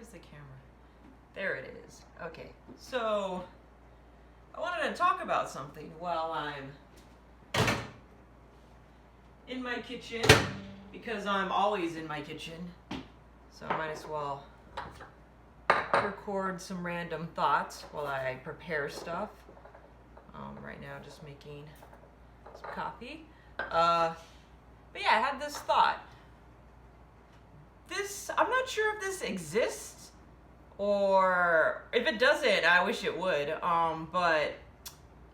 Where's the camera? There it is. Okay, so I wanted to talk about something while I'm in my kitchen, because I'm always in my kitchen, so I might as well record some random thoughts while I prepare stuff. Right now just making some coffee. But yeah, I had this thought. I'm not sure if this exists, or if it doesn't, I wish it would. But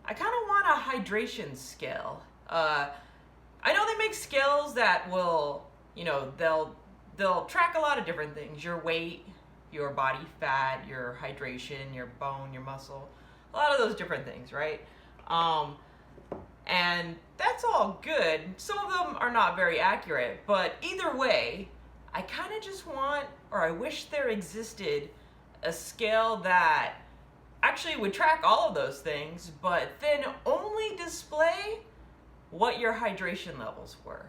I kind of want a hydration scale. I know they make scales that will, they'll track a lot of different things: your weight, your body fat, your hydration, your bone, your muscle, a lot of those different things, right? And that's all good. Some of them are not very accurate, but either way, I kind of just want, or I wish there existed a scale that actually would track all of those things, but then only display what your hydration levels were.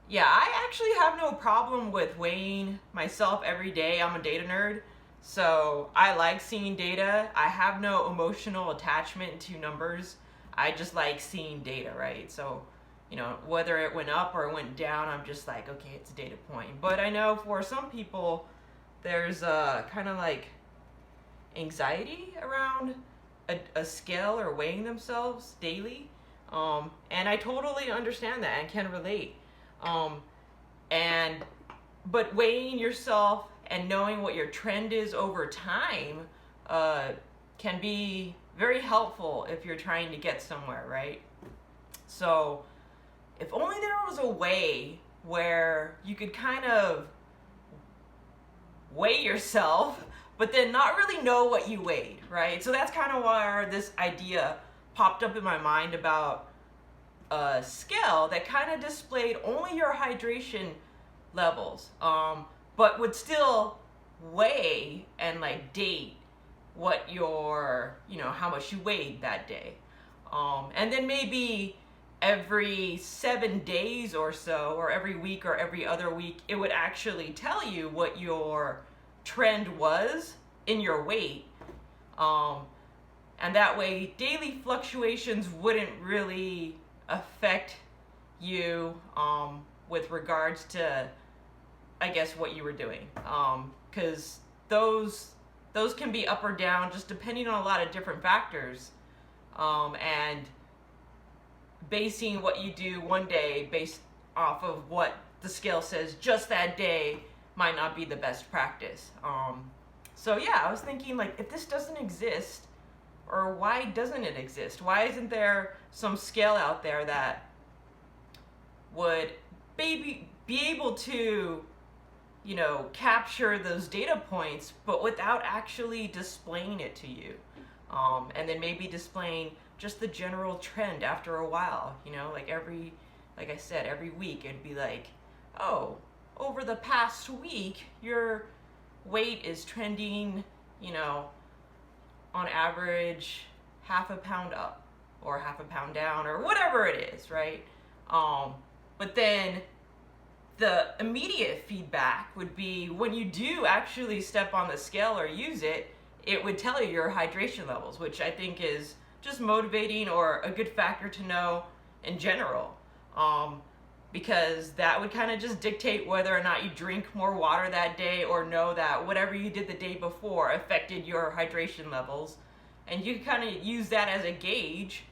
Yeah, I actually have no problem with weighing myself every day. I'm a data nerd, so I like seeing data. I have no emotional attachment to numbers. I just like seeing data, right? So, whether it went up or it went down, I'm just like, okay, it's a data point. But I know for some people, there's kind of like anxiety around a scale or weighing themselves daily. And I totally understand that and can relate. But weighing yourself and knowing what your trend is over time can be very helpful if you're trying to get somewhere, right? So if only there was a way where you could kind of weigh yourself, but then not really know what you weighed, right? So that's kind of why this idea popped up in my mind about a scale that kind of displayed only your hydration levels, but would still weigh and like date what your, how much you weighed that day. And then maybe every 7 days or so, or every week or every other week, it would actually tell you what your trend was in your weight. And that way, daily fluctuations wouldn't really affect you with regards to, I guess, what you were doing. Because those can be up or down just depending on a lot of different factors. And basing what you do one day based off of what the scale says just that day might not be the best practice. So yeah, I was thinking, like, if this doesn't exist, or why doesn't it exist? Why isn't there some scale out there that would be able to, capture those data points, but without actually displaying it to you? And then maybe displaying just the general trend after a while, like I said, every week it'd be like, oh, over the past week, your weight is trending, on average, half a pound up or half a pound down or whatever it is, right? But then the immediate feedback would be when you do actually step on the scale or use it, it would tell you your hydration levels, which I think is just motivating or a good factor to know in general. Because that would kind of just dictate whether or not you drink more water that day, or know that whatever you did the day before affected your hydration levels. And you can kind of use that as a gauge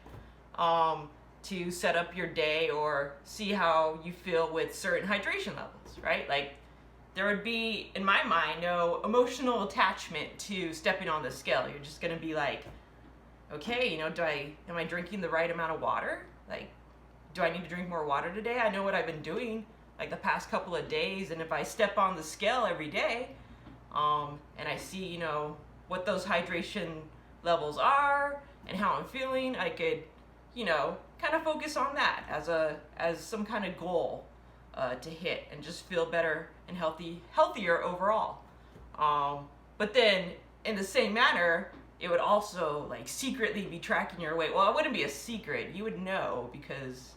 to set up your day or see how you feel with certain hydration levels, right? Like, there would be, in my mind, no emotional attachment to stepping on the scale. You're just going to be like, okay, am I drinking the right amount of water? Like, do I need to drink more water today? I know what I've been doing like the past couple of days, and if I step on the scale every day, and I see, what those hydration levels are and how I'm feeling, I could, kind of focus on that as some kind of goal to hit and just feel better and healthier overall. But then in the same manner, it would also like secretly be tracking your weight. Well, it wouldn't be a secret. You would know, because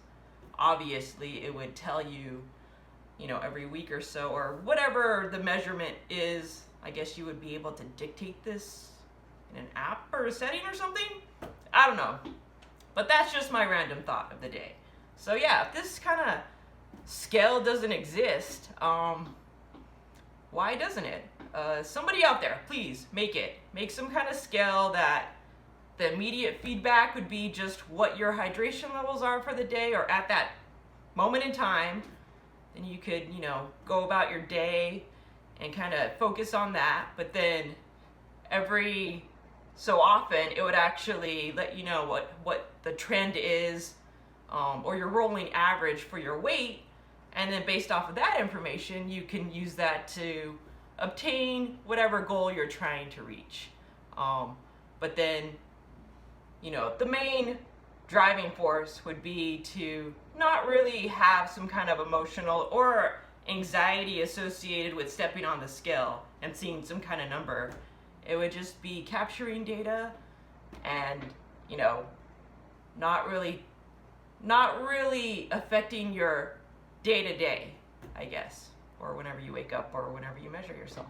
obviously it would tell you every week or so, or whatever the measurement is. I guess you would be able to dictate this in an app or a setting or something. I don't know. But that's just my random thought of the day. So yeah, if this kind of scale doesn't exist, why doesn't it? Somebody out there, please make it. Make some kind of scale that the immediate feedback would be just what your hydration levels are for the day or at that moment in time. Then you could, go about your day and kind of focus on that. But then every so often, it would actually let you know what the trend is, or your rolling average for your weight. And then based off of that information, you can use that to obtain whatever goal you're trying to reach. But then, the main driving force would be to not really have some kind of emotional or anxiety associated with stepping on the scale and seeing some kind of number. It would just be capturing data and, not really affecting your day-to-day, I guess, or whenever you wake up or whenever you measure yourself.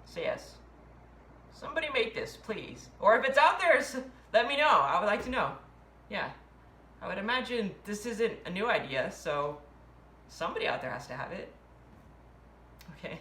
So yes, somebody make this, please. Or if it's out there, let me know. I would like to know. Yeah, I would imagine this isn't a new idea, so somebody out there has to have it. Okay.